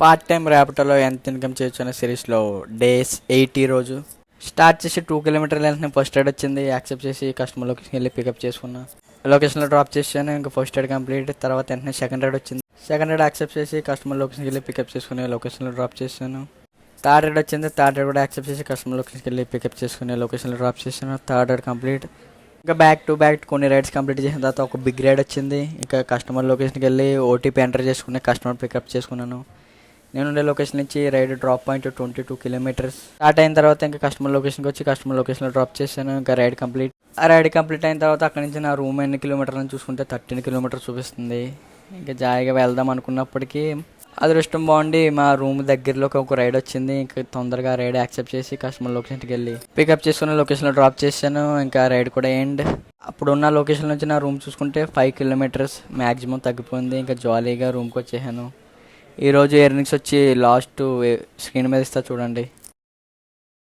Part time ర్యాపిడోలో ఎంత income చేయొచ్చు అనే సిరీస్లో డేస్ 80 రోజు స్టార్ట్ చేసి 2 కిలోమీటర్ల వెంటనే ఫస్ట్ ఎయిడ్ వచ్చింది. యాక్సెప్ట్ చేసి కస్టమర్ లొకేషన్కి వెళ్ళి పికప్ చేసుకున్నా. లొకేషన్లో డ్రాప్ చేశాను. ఇంకా ఫస్ట్ ఎయిడ్ కంప్లీట్. తర్వాత వెంటనే సెకండ్ రైడ్ వచ్చింది. సెకండ్ రైడ్ యాక్సెప్ట్ చేసి కస్టమర్ లొకేషన్కి వెళ్ళి పికప్ చేసుకుని లొకేషన్లో డ్రాప్ చేశాను. థర్డ్ రైడ్ వచ్చింది. థర్డ్ రైడ్ కూడా యాక్సెప్ట్ చేసి కస్టమర్ లొకేషన్కి వెళ్ళి పికప్ చేసుకుని లొకేషన్లో డ్రాప్ చేశాను. Third ride complete. ఇంకా బ్యాక్ టు బ్యాక్ కొన్ని రైడ్స్ కంప్లీట్ చేసిన తర్వాత ఒక బిగ్ రైడ్ వచ్చింది. ఇంకా కస్టమర్ లొకేషన్కి వెళ్ళి ఓటీపీ ఎంటర్ చేసుకుని కస్టమర్ పికప్ చేసుకున్నాను. నేను ఉండే లొకేషన్ నుంచి ride drop point 22 kilometres start అయిన తర్వాత ఇంకా కస్టమర్ లొకేషన్కి వచ్చి కస్టమర్ లొకేషన్లో డ్రాప్ చేశాను. ఇంకా రైడ్ కంప్లీట్. ఆ రైడ్ కంప్లీట్ అయిన తర్వాత అక్కడి నుంచి నా రూమ్ ఎన్ని కిలోమీటర్లను చూసుకుంటే 13 కిలోమీటర్స్ చూపిస్తుంది. ఇంకా జాయిగా వెళ్దాం అనుకున్నప్పటికీ అదృష్టం బాగుండి మా రూమ్ దగ్గరలోకి ఒక రైడ్ వచ్చింది. ఇంకా తొందరగా రైడ్ యాక్సెప్ట్ చేసి కస్టమర్ లొకేషన్కి వెళ్ళి పికప్ చేసుకుని లొకేషన్లో డ్రాప్ చేశాను. ఇంకా రైడ్ కూడా ఎండ్. అప్పుడున్న లొకేషన్ నుంచి నా రూమ్ చూసుకుంటే 5 కిలోమీటర్స్ మ్యాక్సిమం తగ్గిపోయింది. ఇంకా జాలీగా రూమ్కి వచ్చేసాను. ఈరోజు ఎర్నింగ్స్ వచ్చి లాస్ట్ స్క్రీన్ మీద ఇస్తా చూడండి.